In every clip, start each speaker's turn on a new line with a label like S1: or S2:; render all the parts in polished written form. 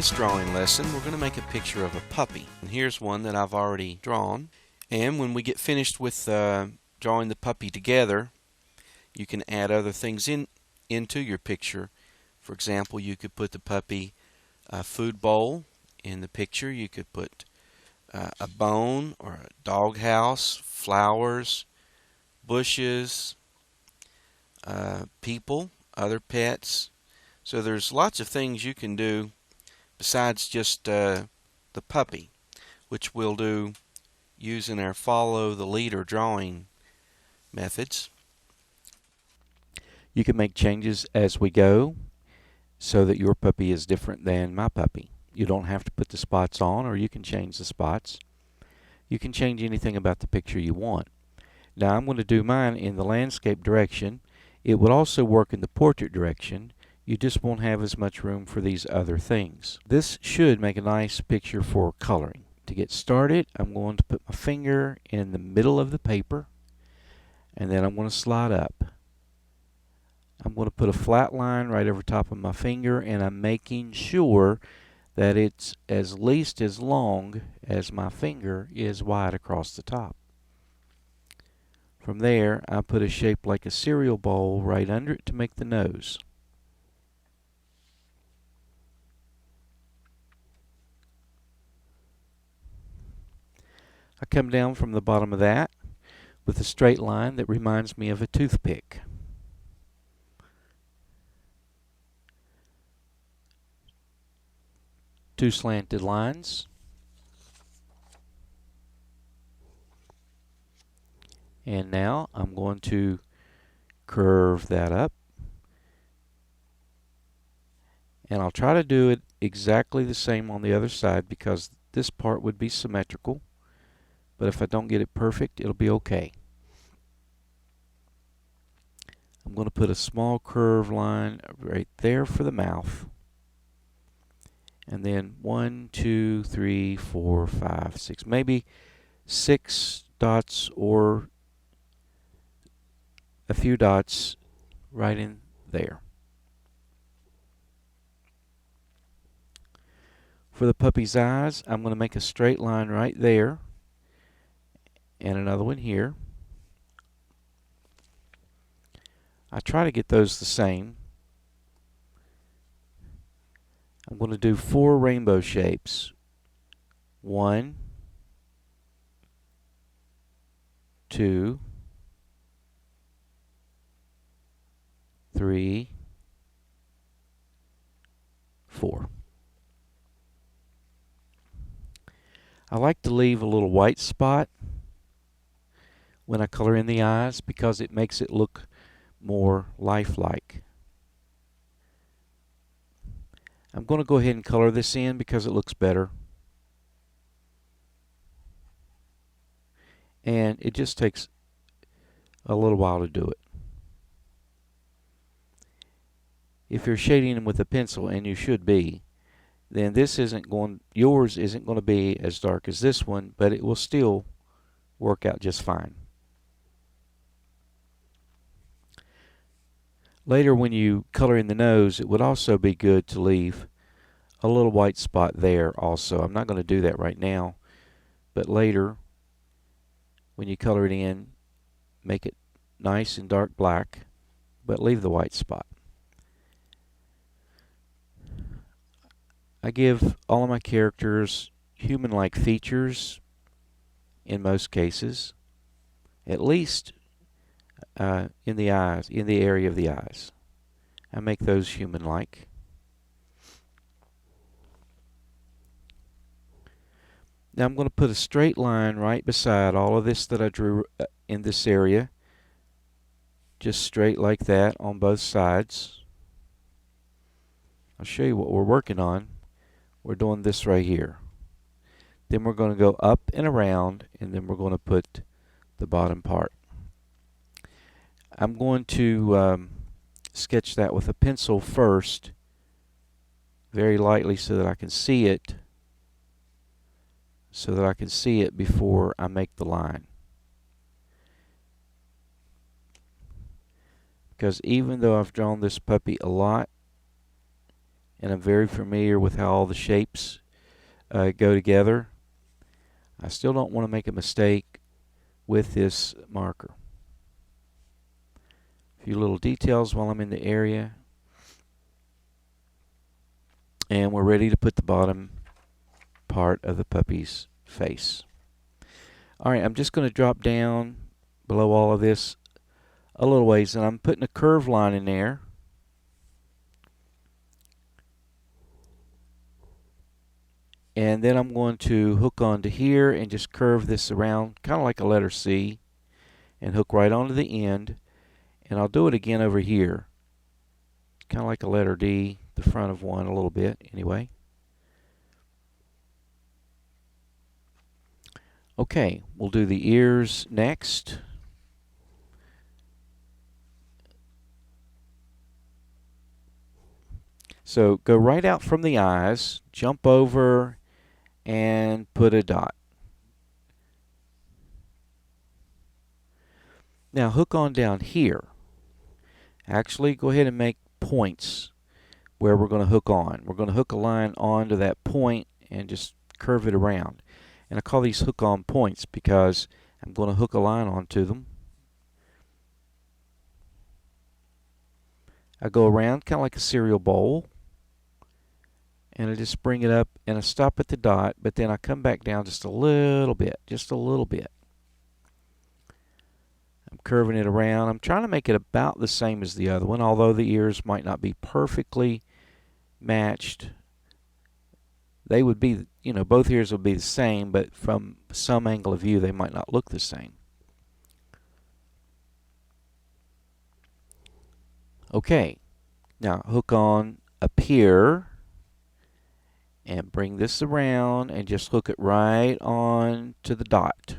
S1: this drawing lesson, we're going to make a picture of a puppy. And here's one that I've already drawn. And when we get finished with drawing the puppy together, you can add other things into your picture. For example, you could put the puppy food bowl in the picture. You could put a bone or a doghouse, flowers, bushes, people, other pets. So there's lots of things you can do besides just the puppy, which we'll do using our follow the leader drawing methods. You can make changes as we go so that your puppy is different than my puppy. You don't have to put the spots on, or you can change the spots. You can change anything about the picture you want. Now I'm going to do mine in the landscape direction. It would also work in the portrait direction. You just won't have as much room for these other things. This should make a nice picture for coloring. To get started, I'm going to put my finger in the middle of the paper, and then I'm going to slide up. I'm going to put a flat line right over top of my finger, and I'm making sure that it's at least as long as my finger is wide across the top. From there, I put a shape like a cereal bowl right under it to make the nose. I come down from the bottom of that with a straight line that reminds me of a toothpick. Two slanted lines. And now I'm going to curve that up. And I'll try to do it exactly the same on the other side because this part would be symmetrical. But if I don't get it perfect, it'll be okay. I'm going to put a small curved line right there for the mouth. And then 1, 2, 3, 4, 5, 6, maybe 6 dots or a few dots right in there. For the puppy's eyes, I'm going to make a straight line right there and another one here. I try to get those the same. I'm going to do 4 rainbow shapes. 1, 2, 3, 4. I like to leave a little white spot when I color in the eyes because it makes it look more lifelike. I'm going to go ahead and color this in because it looks better. And it just takes a little while to do it. If you're shading them with a pencil, and you should be, then yours isn't going to be as dark as this one, but it will still work out just fine. Later, when you color in the nose, it would also be good to leave a little white spot there also. I'm not going to do that right now, but later, when you color it in, make it nice and dark black, but leave the white spot. I give all of my characters human-like features in most cases, at least in the eyes, in the area of the eyes. I make those human-like. Now I'm going to put a straight line right beside all of this that I drew in this area, just straight like that on both sides. I'll show you what we're working on. We're doing this right here. Then we're going to go up and around, and then we're going to put the bottom part. I'm going to sketch that with a pencil first, very lightly so that I can see it, before I make the line. Because even though I've drawn this puppy a lot, and I'm very familiar with how all the shapes go together. I still don't want to make a mistake with this marker. A few little details while I'm in the area. And we're ready to put the bottom part of the puppy's face. Alright, I'm just going to drop down below all of this a little ways, and I'm putting a curved line in there. And then I'm going to hook onto here and just curve this around, kind of like a letter C, and hook right onto the end. And I'll do it again over here, kind of like a letter D, the front of one a little bit anyway. Okay, we'll do the ears next. So go right out from the eyes, jump over, and put a dot. Now hook on down here. Actually, go ahead and make points where we're going to hook on. We're going to hook a line onto that point and just curve it around. And I call these hook on points because I'm going to hook a line onto them. I go around kind of like a cereal bowl, and I just bring it up and I stop at the dot, but then I come back down just a little bit, just a little bit. I'm curving it around. I'm trying to make it about the same as the other one, although the ears might not be perfectly matched. They would be, you know, both ears would be the same, but from some angle of view they might not look the same. Okay, now hook on up here and bring this around and just hook it right on to the dot,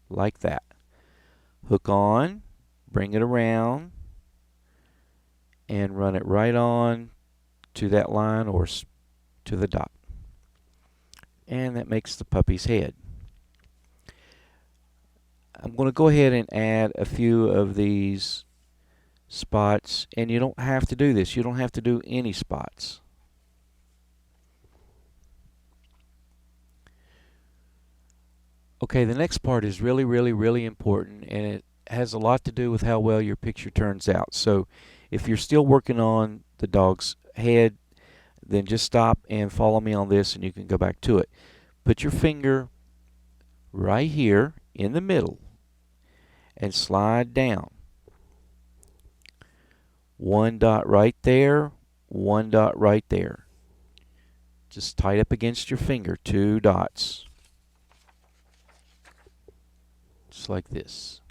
S1: like that. Hook on, bring it around, and run it right on to that line or to the dot. And that makes the puppy's head. I'm going to go ahead and add a few of these spots, and you don't have to do this. You don't have to do any spots. Okay, the next part is really important, and it has a lot to do with how well your picture turns out. So if you're still working on the dog's head, then just stop and follow me on this and you can go back to it. Put your finger right here in the middle and slide down. One dot right there, one dot right there. Just tight up against your finger, 2 dots. Just like this.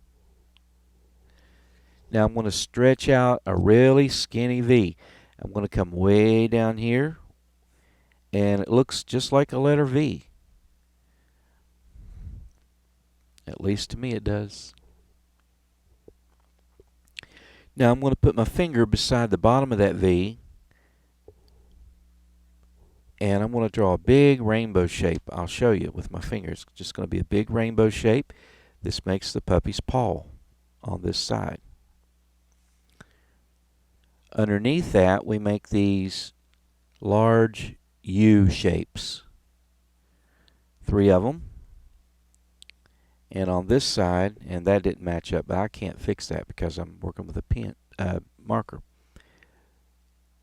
S1: Now I'm going to stretch out a really skinny V. I'm going to come way down here, and it looks just like a letter V. At least to me it does. Now I'm going to put my finger beside the bottom of that V, and I'm going to draw a big rainbow shape. I'll show you with my fingers. It's just going to be a big rainbow shape. This makes the puppy's paw on this side. Underneath that, we make these large U shapes. 3 of them. And on this side, and that didn't match up, but I can't fix that because I'm working with a pen marker.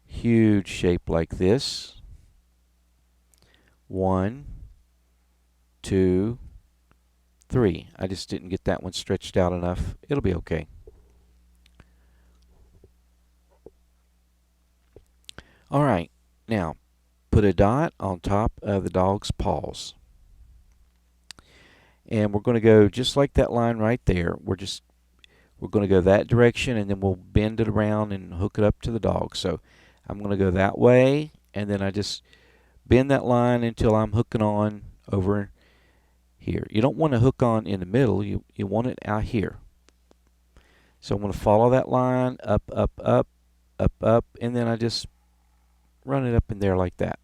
S1: Huge shape like this. 1, 2, 3. I just didn't get that one stretched out enough. It'll be okay. Alright, now put a dot on top of the dog's paws. And we're going to go just like that line right there. We're going to go that direction, and then we'll bend it around and hook it up to the dog. So I'm going to go that way, and then I just bend that line until I'm hooking on over here. You don't want to hook on in the middle. You want it out here. So I'm going to follow that line up, up, up, up, up, and then I just run it up in there like that.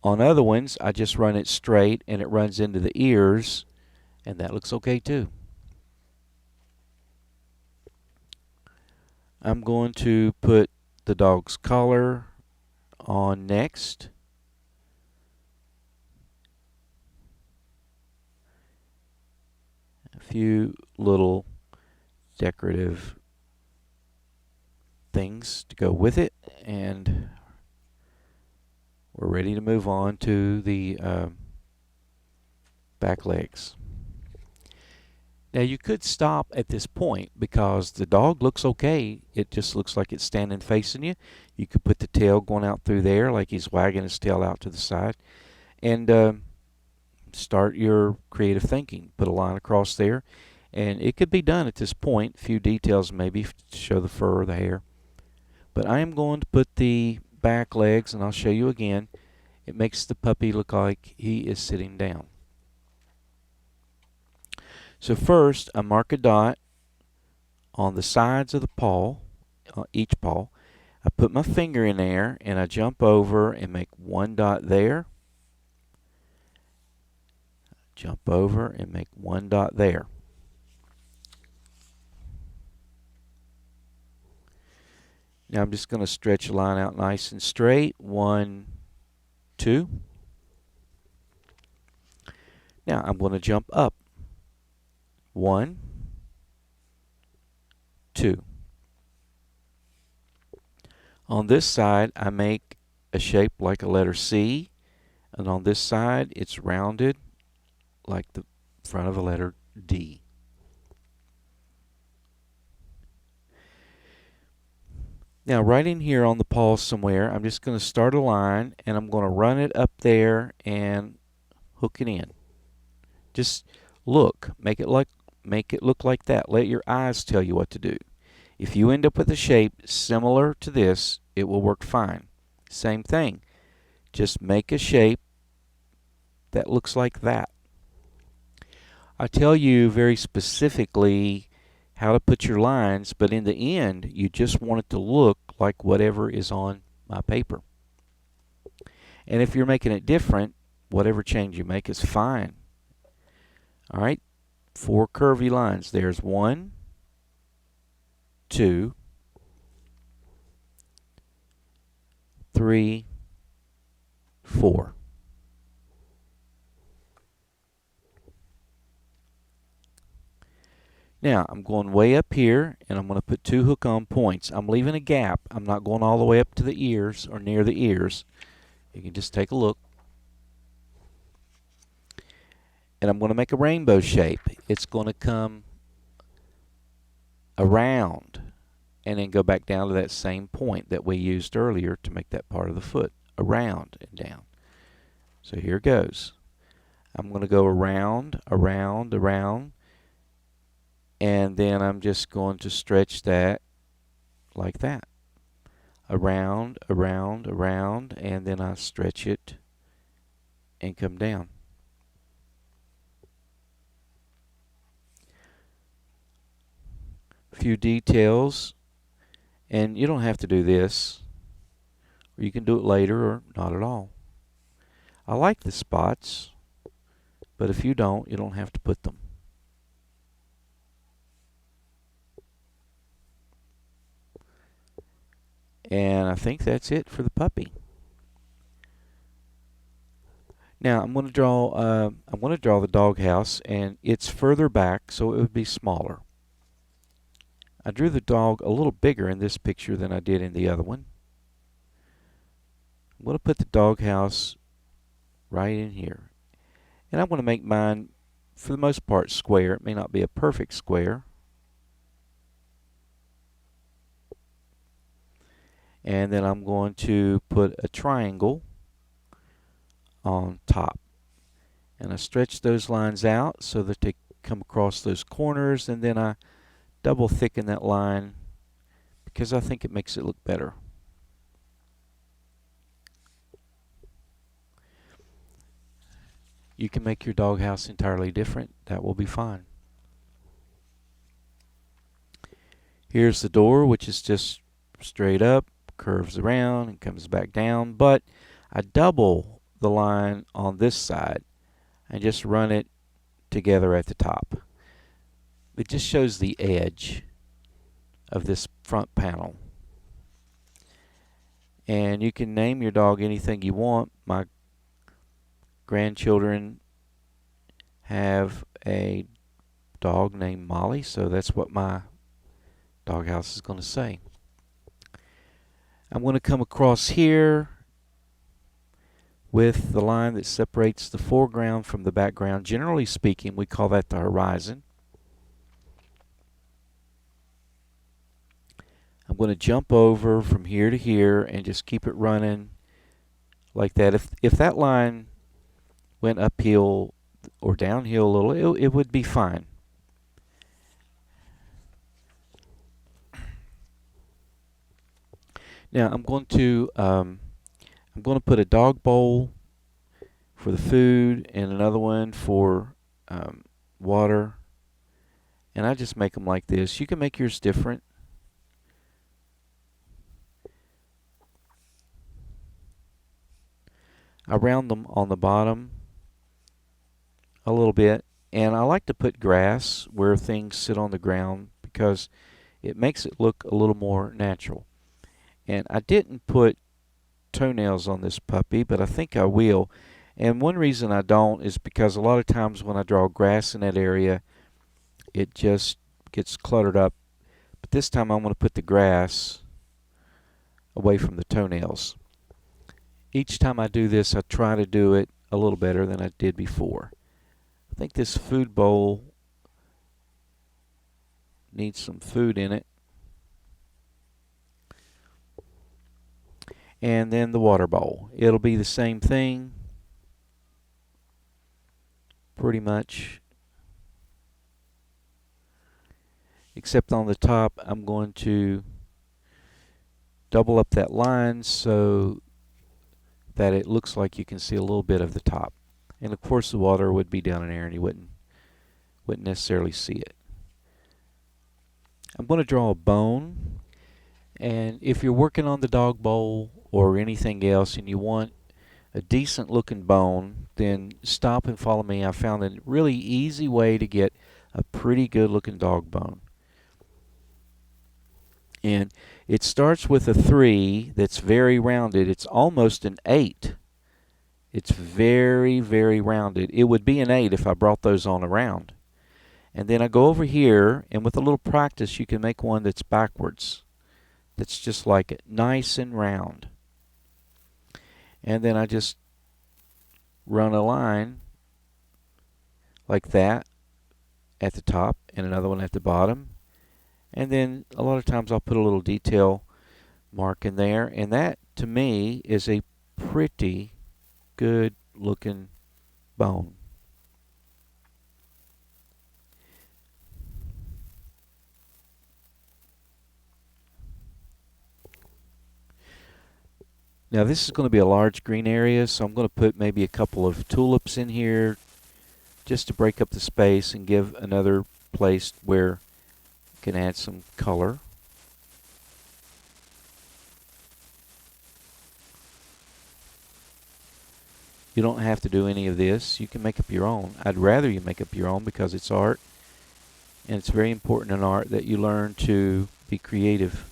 S1: On other ones, I just run it straight and it runs into the ears, and that looks okay too. I'm going to put the dog's collar on next. A few little decorative things to go with it, and we're ready to move on to the back legs. Now you could stop at this point because the dog looks okay. It just looks like it's standing facing you. You could put the tail going out through there like he's wagging his tail out to the side, and start your creative thinking. Put a line across there, and it could be done at this point. A few details maybe to show the fur or the hair. But I am going to put the back legs, and I'll show you again. It makes the puppy look like he is sitting down. So first, I mark a dot on the sides of the paw, each paw. I put my finger in there, and I jump over and make one dot there. Jump over and make one dot there. Now I'm just going to stretch a line out nice and straight. 1, 2. Now I'm going to jump up. 1, 2. On this side, I make a shape like a letter C, and on this side, it's rounded like the front of a letter D. Now, right in here on the paw somewhere, I'm just going to start a line, and I'm going to run it up there and hook it in. Just look, make it look like that. Let your eyes tell you what to do. If you end up with a shape similar to this, it will work fine. Same thing. Just make a shape that looks like that. I tell you very specifically how to put your lines, but in the end, you just want it to look like whatever is on my paper. And if you're making it different, whatever change you make is fine. All right, 4 curvy lines. There's 1, 2, 3, 4. Now I'm going way up here, and I'm going to put 2 hook-on points. I'm leaving a gap. I'm not going all the way up to the ears or near the ears. You can just take a look. And I'm going to make a rainbow shape. It's going to come around and then go back down to that same point that we used earlier to make that part of the foot. Around and down. So here goes. I'm going to go around, around, around, and then I'm just going to stretch that like that. Around, around, around, and then I stretch it and come down. A few details, and you don't have to do this, or you can do it later or not at all. I like the spots, but if you don't have to put them. And I think that's it for the puppy. Now I'm going to draw the doghouse, and it's further back, so it would be smaller. I drew the dog a little bigger in this picture than I did in the other one. I'm going to put the doghouse right in here. And I'm going to make mine, for the most part, square. It may not be a perfect square. And then I'm going to put a triangle on top. And I stretch those lines out so that they come across those corners, and then I double thicken that line because I think it makes it look better. You can make your doghouse entirely different. That will be fine. Here's the door, which is just straight up, curves around, and comes back down. But I double the line on this side and just run it together at the top. It just shows the edge of this front panel. And you can name your dog anything you want. My grandchildren have a dog named Molly, so that's what my doghouse is going to say. I'm going to come across here with the line that separates the foreground from the background. Generally speaking, we call that the horizon. I'm going to jump over from here to here and just keep it running like that. If that line went uphill or downhill a little, it would be fine. Now I'm going to put a dog bowl for the food and another one for water, and I just make them like this. You can make yours different. I round them on the bottom a little bit, and I like to put grass where things sit on the ground because it makes it look a little more natural. And I didn't put toenails on this puppy, but I think I will. And one reason I don't is because a lot of times when I draw grass in that area, it just gets cluttered up. But this time I'm going to put the grass away from the toenails. Each time I do this, I try to do it a little better than I did before. I think this food bowl needs some food in it. And then the water bowl. It'll be the same thing, pretty much. Except on the top, I'm going to double up that line so that it looks like you can see a little bit of the top. And of course the water would be down in there and you wouldn't necessarily see it. I'm going to draw a bone, and if you're working on the dog bowl or anything else and you want a decent looking bone, then stop and follow me. I found a really easy way to get a pretty good looking dog bone. And it starts with a 3 that's very rounded. It's almost an 8. It's very, very rounded. It would be an 8 if I brought those on around. And then I go over here, and with a little practice, you can make one that's backwards. That's just like it, nice and round. And then I just run a line like that at the top and another one at the bottom. And then a lot of times I'll put a little detail mark in there, and that to me is a pretty good looking bone. Now this is going to be a large green area, so I'm going to put maybe a couple of tulips in here just to break up the space and give another place where you can add some color. You don't have to do any of this. You can make up your own. I'd rather you make up your own because it's art, and it's very important in art that you learn to be creative.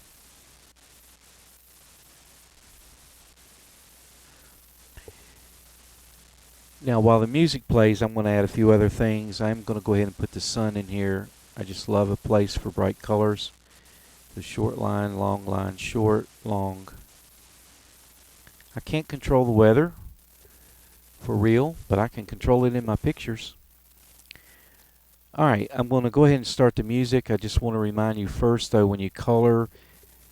S1: Now while the music plays, I'm going to add a few other things. I'm going to go ahead and put the sun in here. I just love a place for bright colors. The short line, long line, short, long. I can't control the weather for real, but I can control it in my pictures. Alright, I'm going to go ahead and start the music. I just want to remind you first though, when you color,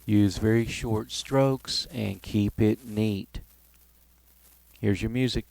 S1: use very short strokes and keep it neat. Here's your music.